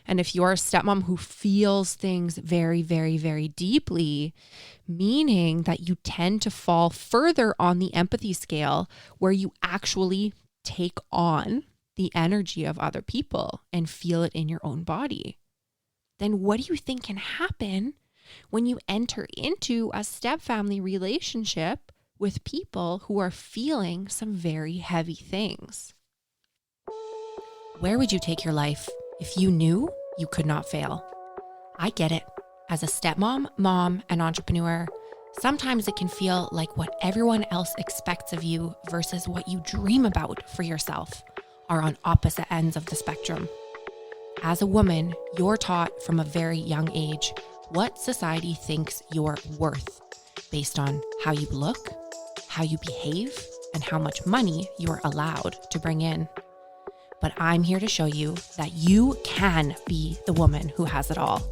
And if you're a stepmom who feels things very, very, very deeply, meaning that you tend to fall further on the empathy scale where you actually take on the energy of other people and feel it in your own body, then what do you think can happen when you enter into a stepfamily relationship with people who are feeling some very heavy things? Where would you take your life if you knew you could not fail? I get it. As a stepmom, mom, and entrepreneur, sometimes it can feel like what everyone else expects of you versus what you dream about for yourself are on opposite ends of the spectrum. As a woman, you're taught from a very young age what society thinks you're worth based on how you look, how you behave, and how much money you're allowed to bring in. But I'm here to show you that you can be the woman who has it all,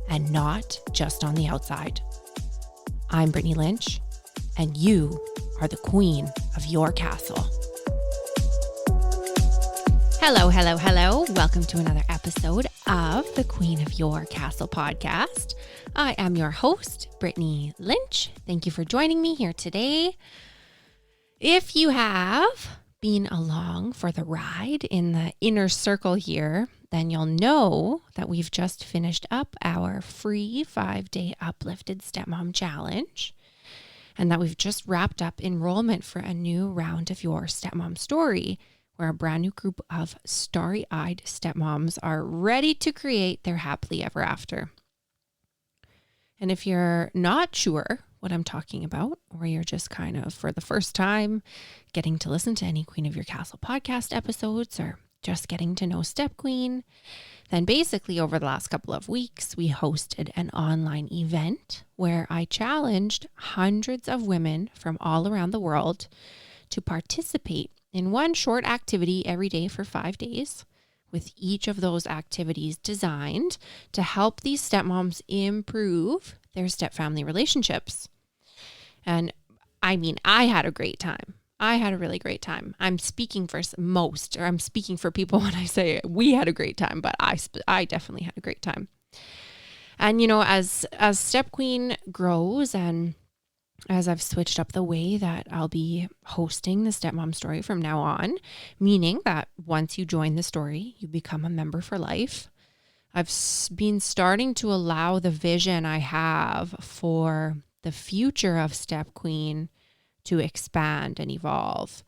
and not just on the outside. I'm Brittany Lynch, and you are the queen of your castle. Hello, hello, hello. Welcome to another episode of the Queen of Your Castle podcast. I am your host, Brittany Lynch. Thank you for joining me here today. If you have been along for the ride in the inner circle here, then you'll know that we've just finished up our free 5-day uplifted stepmom challenge, and that we've just wrapped up enrollment for a new round of your stepmom story, where a brand new group of starry-eyed stepmoms are ready to create their happily ever after. And if you're not sure what I'm talking about, or you're just kind of for the first time getting to listen to any Queen of Your Castle podcast episodes, or just getting to know Step Queen, then basically over the last couple of weeks, we hosted an online event where I challenged hundreds of women from all around the world to participate in one short activity every day for 5 days, with each of those activities designed to help these stepmoms improve their stepfamily relationships. And I mean, I had a great time. I had a really great time. I'm speaking for I'm speaking for people when I say we had a great time, but I definitely had a great time. And, you know, as Step Queen grows, and as I've switched up the way that I'll be hosting the Stepmom story from now on, meaning that once you join the story, you become a member for life, I've been starting to allow the vision I have for the future of Step Queen to expand and evolve.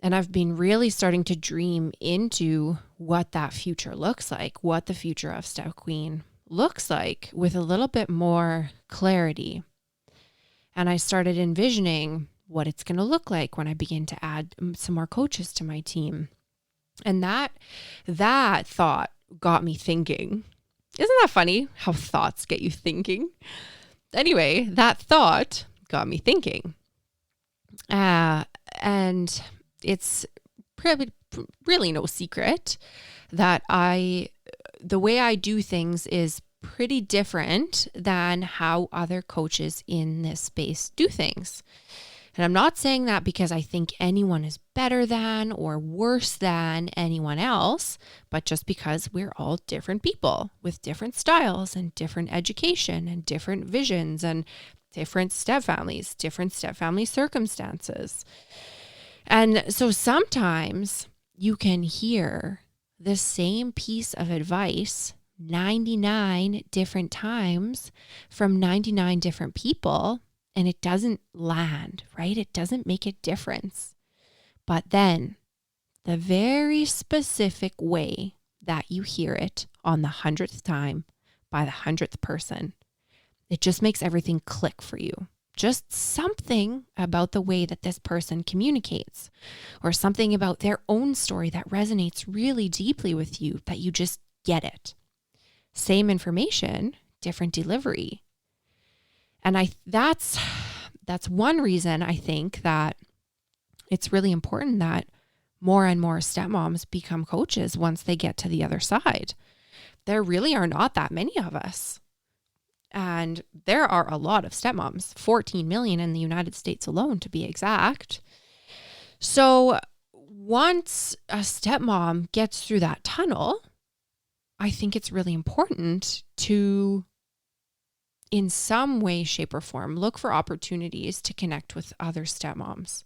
And I've been really starting to dream into what that future looks like, what the future of Step Queen looks like with a little bit more clarity. And I started envisioning what it's going to look like when I begin to add some more coaches to my team. And that thought got me thinking. Isn't that funny how thoughts get you thinking? Anyway, that thought got me thinking. And it's really no secret that the way I do things is pretty different than how other coaches in this space do things. And I'm not saying that because I think anyone is better than or worse than anyone else, but just because we're all different people with different styles and different education and different visions and different stepfamily circumstances. And so sometimes you can hear the same piece of advice 99 different times from 99 different people, and it doesn't land, right? It doesn't make a difference. But then the very specific way that you hear it on the 100th time by the 100th person, it just makes everything click for you. Just something about the way that this person communicates, or something about their own story that resonates really deeply with you, that you just get it. Same information, different delivery. And that's one reason I think that it's really important that more and more stepmoms become coaches once they get to the other side. There really are not that many of us. And there are a lot of stepmoms, 14 million in the United States alone, to be exact. So once a stepmom gets through that tunnel, I think it's really important to, in some way, shape, or form, look for opportunities to connect with other stepmoms.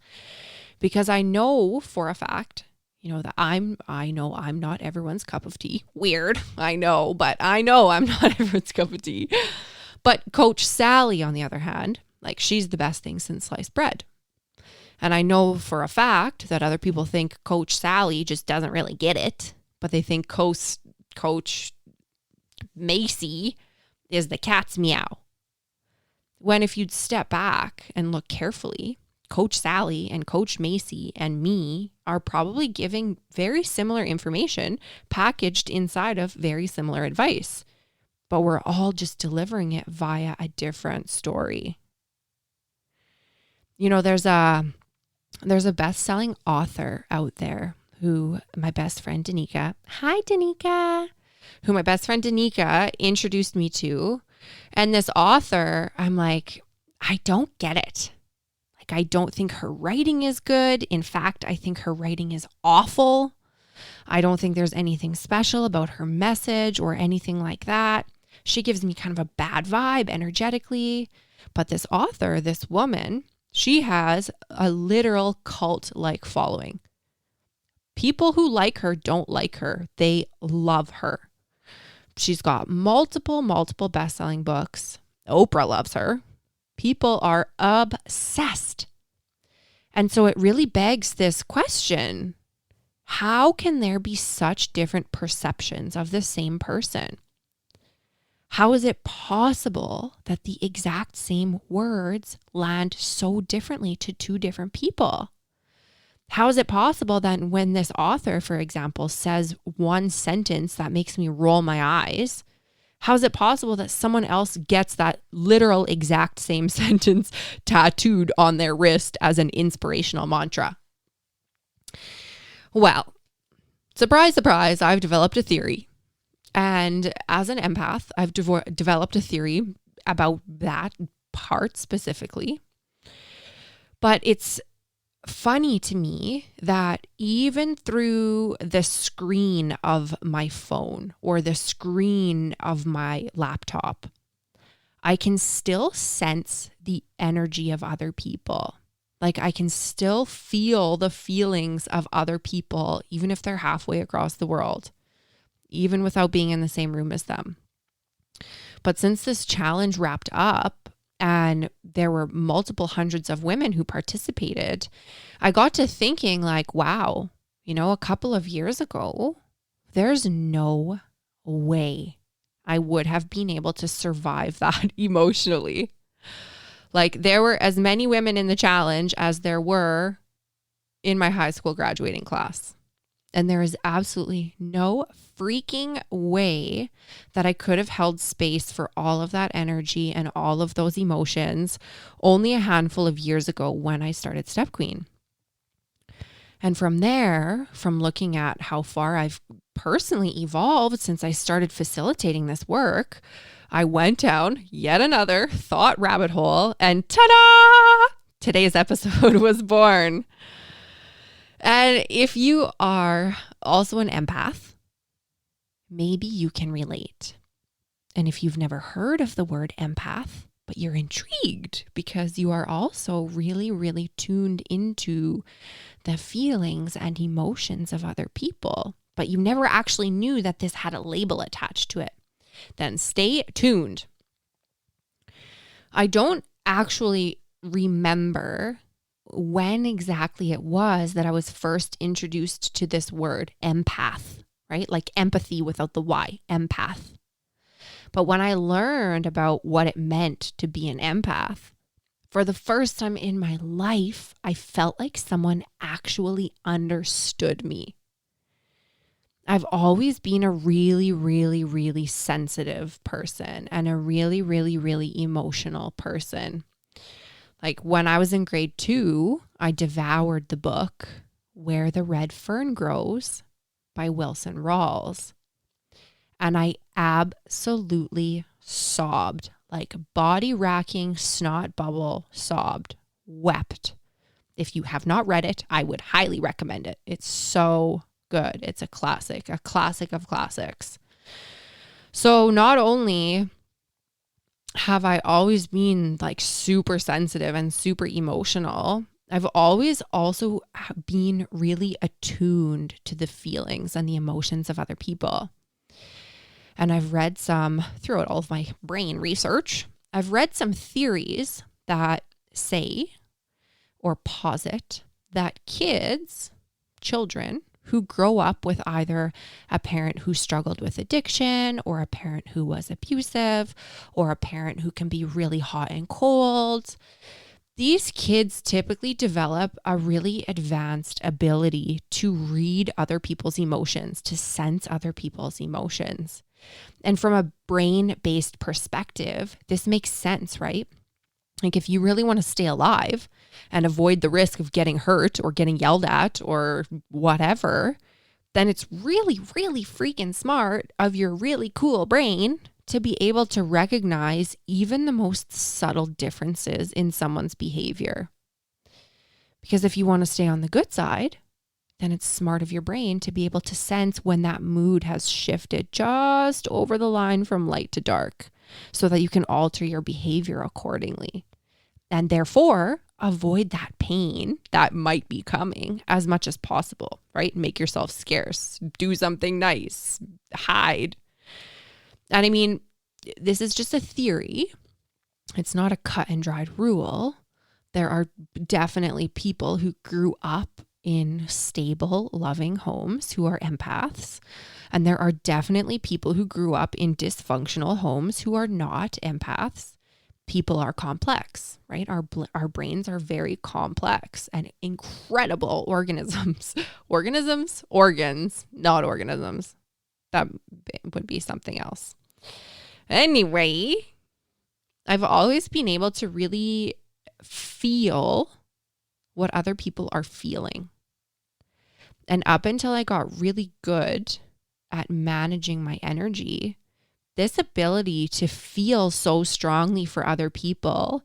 Because I know for a fact, that I know I'm not everyone's cup of tea. Weird, I know, but I know I'm not everyone's cup of tea. But Coach Sally, on the other hand, she's the best thing since sliced bread. And I know for a fact that other people think Coach Sally just doesn't really get it, but they think Coach Macy is the cat's meow. When if you'd step back and look carefully, Coach Sally and Coach Macy and me are probably giving very similar information packaged inside of very similar advice, but we're all just delivering it via a different story. There's a best-selling author out there who my best friend Danica, hi Danica, who my best friend Danica introduced me to. And this author, I'm like, I don't get it. I don't think her writing is good. In fact, I think her writing is awful. I don't think there's anything special about her message or anything like that. She gives me kind of a bad vibe energetically. But this author, this woman, she has a literal cult-like following. People who like her don't like her. They love her. She's got multiple best-selling books. Oprah loves her. People are obsessed. And so it really begs this question. How can there be such different perceptions of the same person? How is it possible that the exact same words land so differently to two different people? How is it possible that when this author, for example, says one sentence that makes me roll my eyes, how is it possible that someone else gets that literal exact same sentence tattooed on their wrist as an inspirational mantra? Well, surprise, surprise, I've developed a theory. And as an empath, I've developed a theory about that part specifically. But it's funny to me that even through the screen of my phone or the screen of my laptop, I can still sense the energy of other people. I can still feel the feelings of other people, even if they're halfway across the world, even without being in the same room as them. But since this challenge wrapped up, and there were multiple hundreds of women who participated, I got to thinking wow, a couple of years ago, there's no way I would have been able to survive that emotionally. There were as many women in the challenge as there were in my high school graduating class. And there is absolutely no freaking way that I could have held space for all of that energy and all of those emotions only a handful of years ago when I started Step Queen. And from there, from looking at how far I've personally evolved since I started facilitating this work, I went down yet another thought rabbit hole and ta-da! Today's episode was born. And if you are also an empath, maybe you can relate. And if you've never heard of the word empath, but you're intrigued because you are also really, really tuned into the feelings and emotions of other people, but you never actually knew that this had a label attached to it, then stay tuned. I don't actually remember when exactly it was that I was first introduced to this word empath, right? Like empathy without the Y, empath. But when I learned about what it meant to be an empath, for the first time in my life, I felt like someone actually understood me. I've always been a really, really, really sensitive person and a really, really, really emotional person. When I was in grade 2, I devoured the book Where the Red Fern Grows by Wilson Rawls. And I absolutely sobbed, body-racking snot bubble sobbed, wept. If you have not read it, I would highly recommend it. It's so good. It's a classic of classics. So not only have I always been like super sensitive and super emotional, I've always also been really attuned to the feelings and the emotions of other people. And I've read throughout all of my brain research, I've read some theories that say or posit that children who grow up with either a parent who struggled with addiction or a parent who was abusive or a parent who can be really hot and cold, these kids typically develop a really advanced ability to read other people's emotions, to sense other people's emotions. And from a brain-based perspective, this makes sense, right? Like if you really want to stay alive and avoid the risk of getting hurt or getting yelled at or whatever, then it's really, really freaking smart of your really cool brain to be able to recognize even the most subtle differences in someone's behavior. Because if you want to stay on the good side, then it's smart of your brain to be able to sense when that mood has shifted just over the line from light to dark so that you can alter your behavior accordingly. And therefore, avoid that pain that might be coming as much as possible, right? Make yourself scarce, do something nice, hide. And I mean, this is just a theory. It's not a cut and dried rule. There are definitely people who grew up in stable, loving homes who are empaths. And there are definitely people who grew up in dysfunctional homes who are not empaths. People are complex, right? Our brains are very complex and incredible organisms. Organs, not organisms. That would be something else. Anyway, I've always been able to really feel what other people are feeling. And up until I got really good at managing my energy, this ability to feel so strongly for other people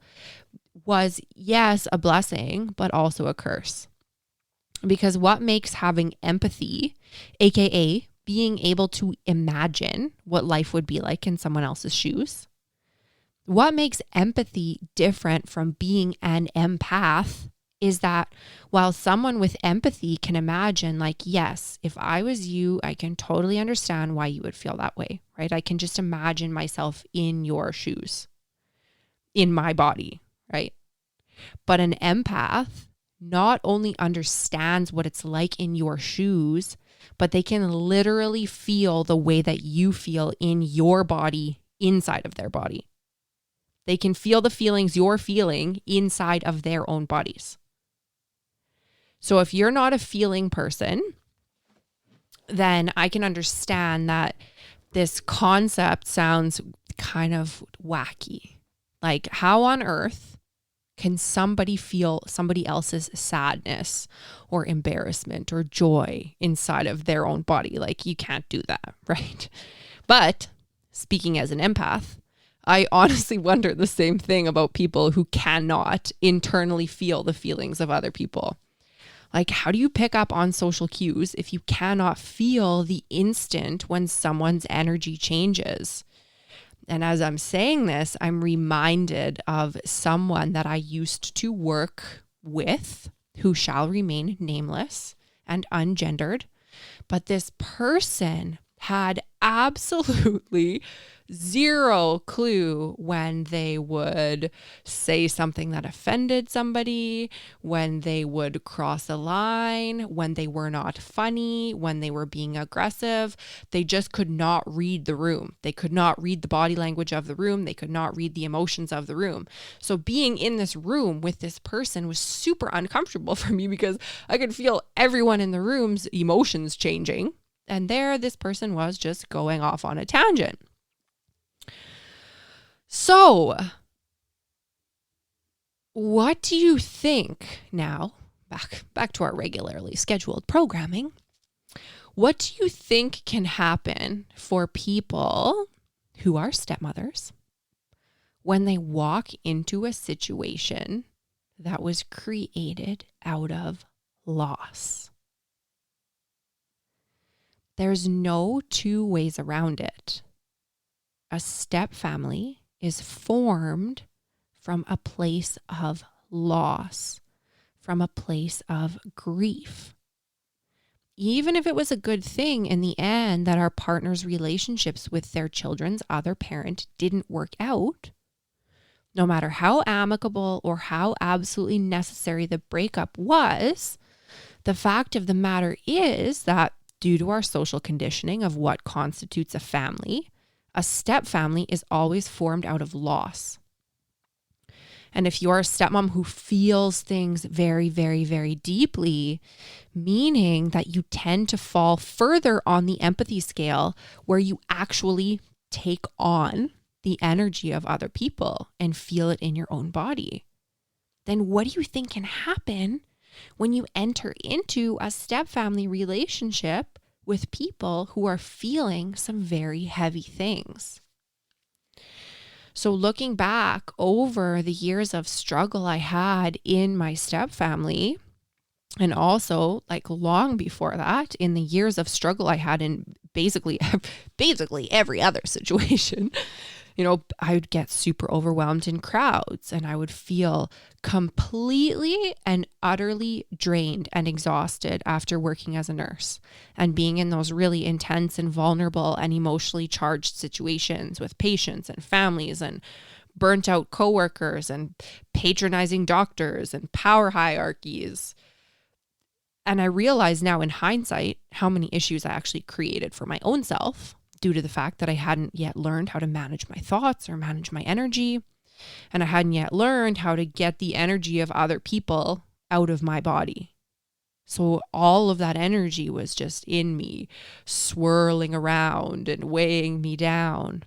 was, yes, a blessing, but also a curse. Because what makes having empathy, aka being able to imagine what life would be like in someone else's shoes, what makes empathy different from being an empath is that while someone with empathy can imagine, like, yes, if I was you, I can totally understand why you would feel that way, right? I can just imagine myself in your shoes, in my body, right? But an empath not only understands what it's like in your shoes, but they can literally feel the way that you feel in your body, inside of their body. They can feel the feelings you're feeling inside of their own bodies. So if you're not a feeling person, then I can understand that this concept sounds kind of wacky. Like, how on earth can somebody feel somebody else's sadness or embarrassment or joy inside of their own body? Like, you can't do that, right? But speaking as an empath, I honestly wonder the same thing about people who cannot internally feel the feelings of other people. Like, how do you pick up on social cues if you cannot feel the instant when someone's energy changes? And as I'm saying this, I'm reminded of someone that I used to work with who shall remain nameless and ungendered. But this person had absolutely zero clue when they would say something that offended somebody, when they would cross a line, when they were not funny, when they were being aggressive. They just could not read the room. They could not read the body language of the room. They could not read the emotions of the room. So being in this room with this person was super uncomfortable for me because I could feel everyone in the room's emotions changing. And there, this person was just going off on a tangent. So, what do you think now, back to our regularly scheduled programming, what do you think can happen for people who are stepmothers when they walk into a situation that was created out of loss? There's no two ways around it. a step family is formed from a place of loss, from a place of grief. Even if it was a good thing in the end that our partner's relationships with their children's other parent didn't work out, no matter how amicable or how absolutely necessary the breakup was, the fact of the matter is that due to our social conditioning of what constitutes a family, a step family is always formed out of loss. And if you're a stepmom who feels things very, very, very deeply, meaning that you tend to fall further on the empathy scale where you actually take on the energy of other people and feel it in your own body, then what do you think can happen when you enter into a step family relationship with people who are feeling some very heavy things? So looking back over the years of struggle I had in my step family, and also like long before that, in the years of struggle I had in basically every other situation, I would get super overwhelmed in crowds and I would feel completely and utterly drained and exhausted after working as a nurse and being in those really intense and vulnerable and emotionally charged situations with patients and families and burnt out coworkers and patronizing doctors and power hierarchies. And I realize now in hindsight how many issues I actually created for my own self due to the fact that I hadn't yet learned how to manage my thoughts or manage my energy. And I hadn't yet learned how to get the energy of other people out of my body. So all of that energy was just in me, swirling around and weighing me down.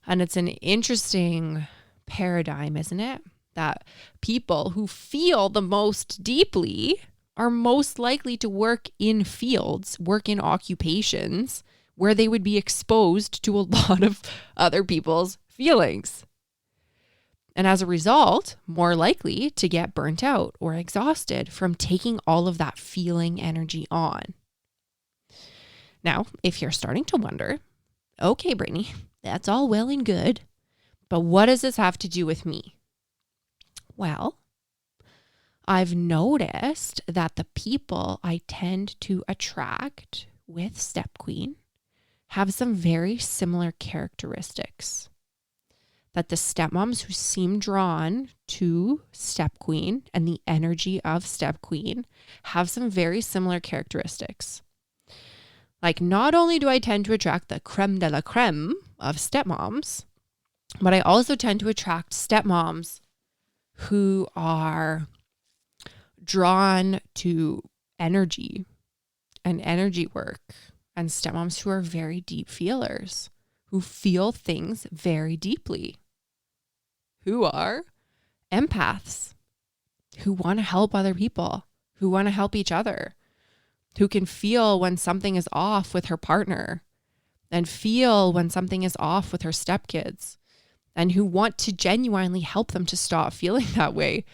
And it's an interesting paradigm, isn't it? That people who feel the most deeply are most likely to work in fields, work in occupations where they would be exposed to a lot of other people's feelings. And as a result, more likely to get burnt out or exhausted from taking all of that feeling energy on. Now, if you're starting to wonder, okay, Brittany, that's all well and good, but what does this have to do with me? Well, I've noticed that the people I tend to attract with Step Queen have some very similar characteristics. That the stepmoms who seem drawn to Step Queen and the energy of Step Queen have some very similar characteristics. Like, not only do I tend to attract the creme de la creme of stepmoms, but I also tend to attract stepmoms who are drawn to energy and energy work, and stepmoms who are very deep feelers, who feel things very deeply, who are empaths, who want to help other people, who want to help each other, who can feel when something is off with her partner and feel when something is off with her stepkids, and who want to genuinely help them to stop feeling that way.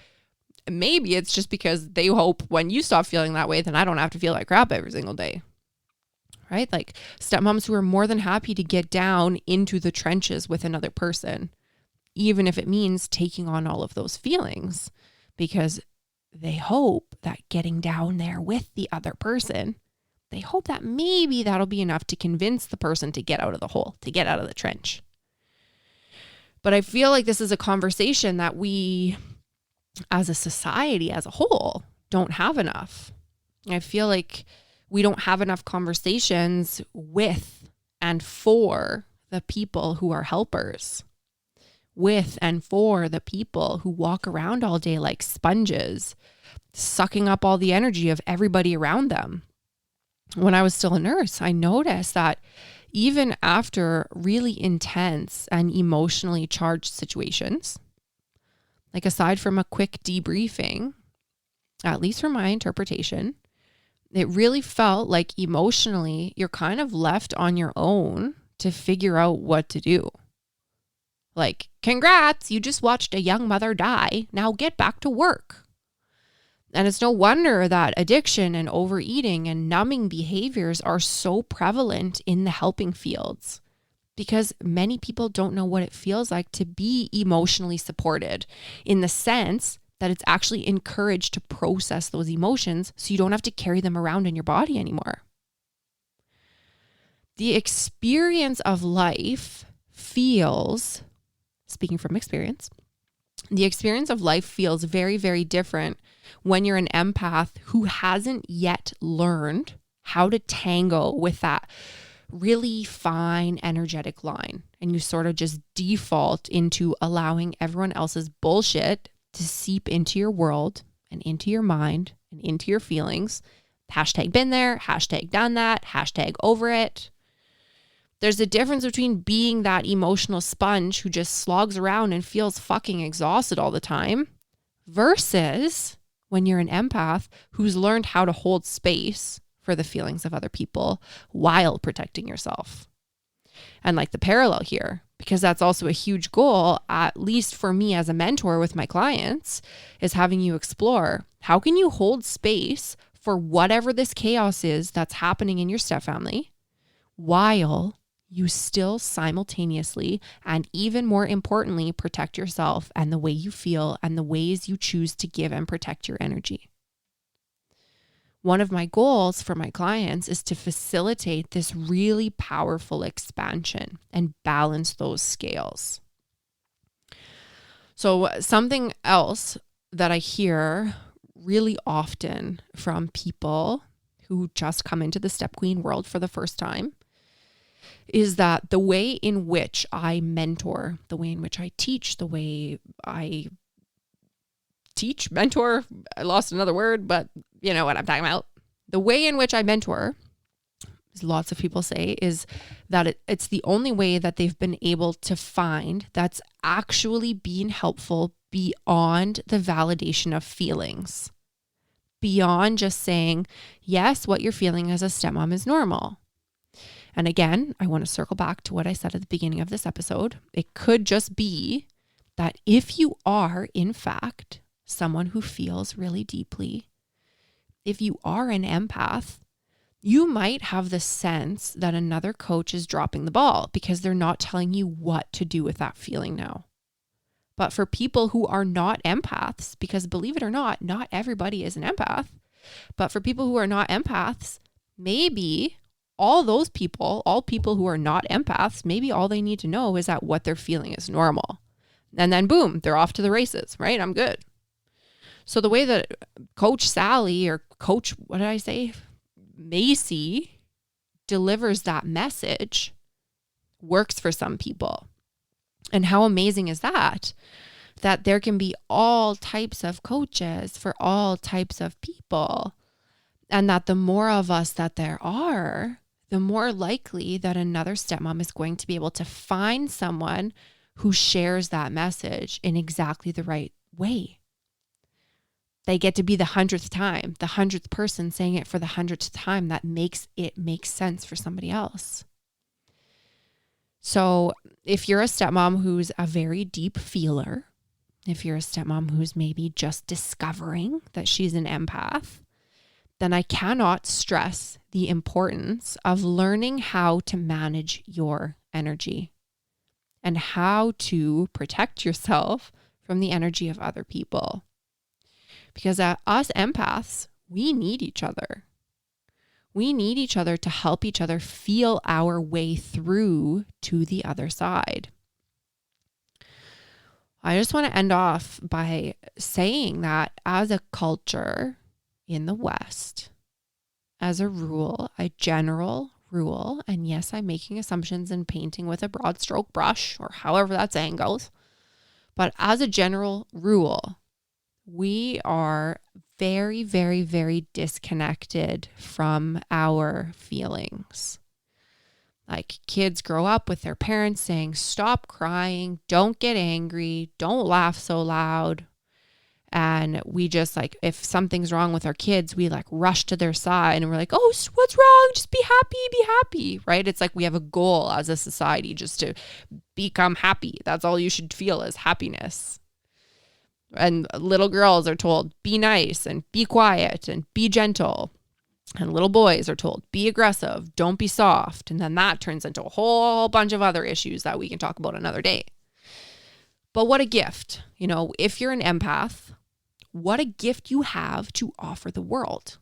Maybe it's just because they hope when you stop feeling that way, then I don't have to feel like crap every single day. Right? Like stepmoms who are more than happy to get down into the trenches with another person, even if it means taking on all of those feelings, because they hope that getting down there with the other person, they hope that maybe that'll be enough to convince the person to get out of the hole, to get out of the trench. But I feel like this is a conversation that we, as a society as a whole, don't have enough. I feel like we don't have enough conversations with and for the people who are helpers, with and for the people who walk around all day like sponges, sucking up all the energy of everybody around them. When I was still a nurse, I noticed that even after really intense and emotionally charged situations, like aside from a quick debriefing, at least from my interpretation, it really felt like emotionally you're kind of left on your own to figure out what to do. Like, congrats, you just watched a young mother die. Now get back to work. And it's no wonder that addiction and overeating and numbing behaviors are so prevalent in the helping fields, because many people don't know what it feels like to be emotionally supported, in the sense that it's actually encouraged to process those emotions so you don't have to carry them around in your body anymore. The experience of life feels, speaking from experience, the experience of life feels very, very different when you're an empath who hasn't yet learned how to tango with that really fine energetic line. And you sort of just default into allowing everyone else's bullshit to seep into your world and into your mind and into your feelings. Hashtag been there, hashtag done that, hashtag over it. There's a difference between being that emotional sponge who just slogs around and feels fucking exhausted all the time versus when you're an empath who's learned how to hold space for the feelings of other people while protecting yourself. And like the parallel here, because that's also a huge goal, at least for me as a mentor with my clients, is having you explore how can you hold space for whatever this chaos is that's happening in your stepfamily while you still simultaneously and even more importantly protect yourself and the way you feel and the ways you choose to give and protect your energy. One of my goals for my clients is to facilitate this really powerful expansion and balance those scales. So something else that I hear really often from people who just come into the Step Queen world for the first time is that the way in which I mentor, the way in which I teach, the way I teach, mentor, I lost another word, but you know what I'm talking about. The way in which I mentor, as lots of people say, is that it's the only way that they've been able to find that's actually being helpful beyond the validation of feelings. Beyond just saying, yes, what you're feeling as a stepmom is normal. And again, I want to circle back to what I said at the beginning of this episode. It could just be that if you are, in fact, someone who feels really deeply, if you are an empath, you might have the sense that another coach is dropping the ball because they're not telling you what to do with that feeling now. But for people who are not empaths, because believe it or not everybody is an empath, but for people who are not empaths, maybe all people who are not empaths, maybe all they need to know is that what they're feeling is normal. And then boom, they're off to the races, right? I'm good. So the way that Coach Sally or Coach, what did I say? Macy delivers that message works for some people. And how amazing is that? That there can be all types of coaches for all types of people. And that the more of us that there are, the more likely that another stepmom is going to be able to find someone who shares that message in exactly the right way. They get to be the 100th time, the 100th person saying it for the 100th time that makes it make sense for somebody else. So if you're a stepmom who's a very deep feeler, if you're a stepmom who's maybe just discovering that she's an empath, then I cannot stress the importance of learning how to manage your energy and how to protect yourself from the energy of other people. Because us empaths, we need each other. We need each other to help each other feel our way through to the other side. I just want to end off by saying that as a culture in the West, as a rule, a general rule, and yes, I'm making assumptions and painting with a broad stroke brush or however that saying goes, but as a general rule, we are very, very, very disconnected from our feelings. Like kids grow up with their parents saying, stop crying, don't get angry, don't laugh so loud. And we just like, if something's wrong with our kids, we like rush to their side and we're like, oh, what's wrong? Just be happy, right? It's like we have a goal as a society just to become happy. That's all you should feel is happiness. And little girls are told, be nice and be quiet and be gentle. And little boys are told, be aggressive, don't be soft. And then that turns into a whole bunch of other issues that we can talk about another day. But what a gift, if you're an empath, what a gift you have to offer the world.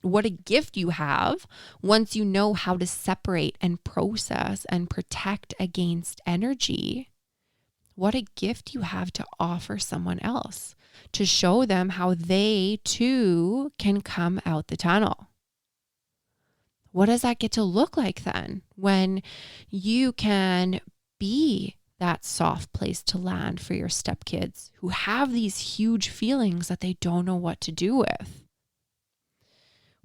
What a gift you have once you know how to separate and process and protect against energy. What a gift you have to offer someone else, to show them how they too can come out the tunnel. What does that get to look like then when you can be that soft place to land for your stepkids who have these huge feelings that they don't know what to do with?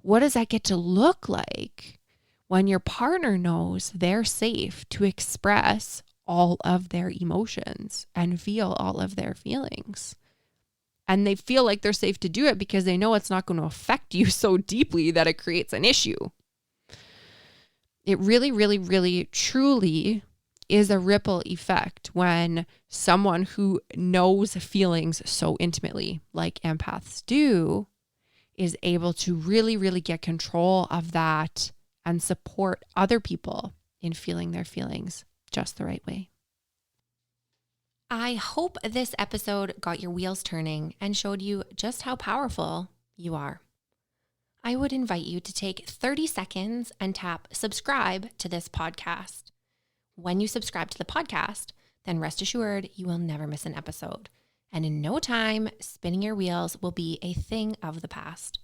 What does that get to look like when your partner knows they're safe to express all of their emotions and feel all of their feelings? And they feel like they're safe to do it because they know it's not going to affect you so deeply that it creates an issue. It really, really, really, truly is a ripple effect when someone who knows feelings so intimately, like empaths do, is able to really, really get control of that and support other people in feeling their feelings just the right way. I hope this episode got your wheels turning and showed you just how powerful you are. I would invite you to take 30 seconds and tap subscribe to this podcast. When you subscribe to the podcast, then rest assured you will never miss an episode. And in no time, spinning your wheels will be a thing of the past.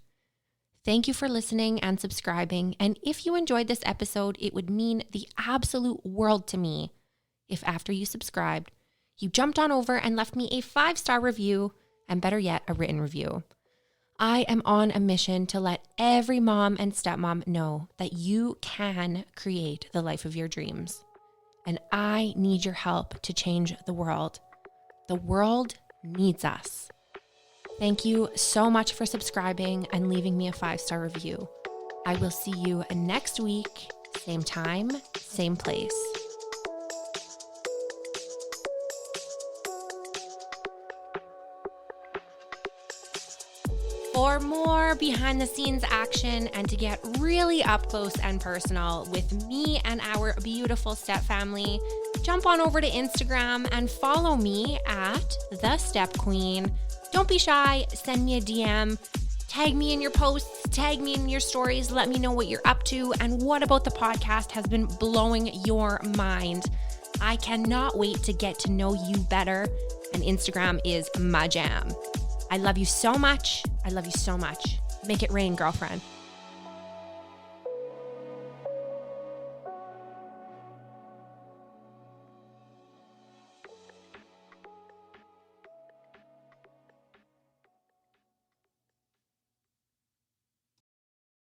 Thank you for listening and subscribing. And if you enjoyed this episode, it would mean the absolute world to me if after you subscribed, you jumped on over and left me a 5-star review, and better yet, a written review. I am on a mission to let every mom and stepmom know that you can create the life of your dreams. And I need your help to change the world. The world needs us. Thank you so much for subscribing and leaving me a 5-star review. I will see you next week, same time, same place. For more behind the scenes action and to get really up close and personal with me and our beautiful step family, jump on over to Instagram and follow me at The Step Queen. Don't be shy, send me a DM, tag me in your posts, tag me in your stories, let me know what you're up to and what about the podcast has been blowing your mind. I cannot wait to get to know you better, and Instagram is my jam. I love you so much. I love you so much. Make it rain, girlfriend.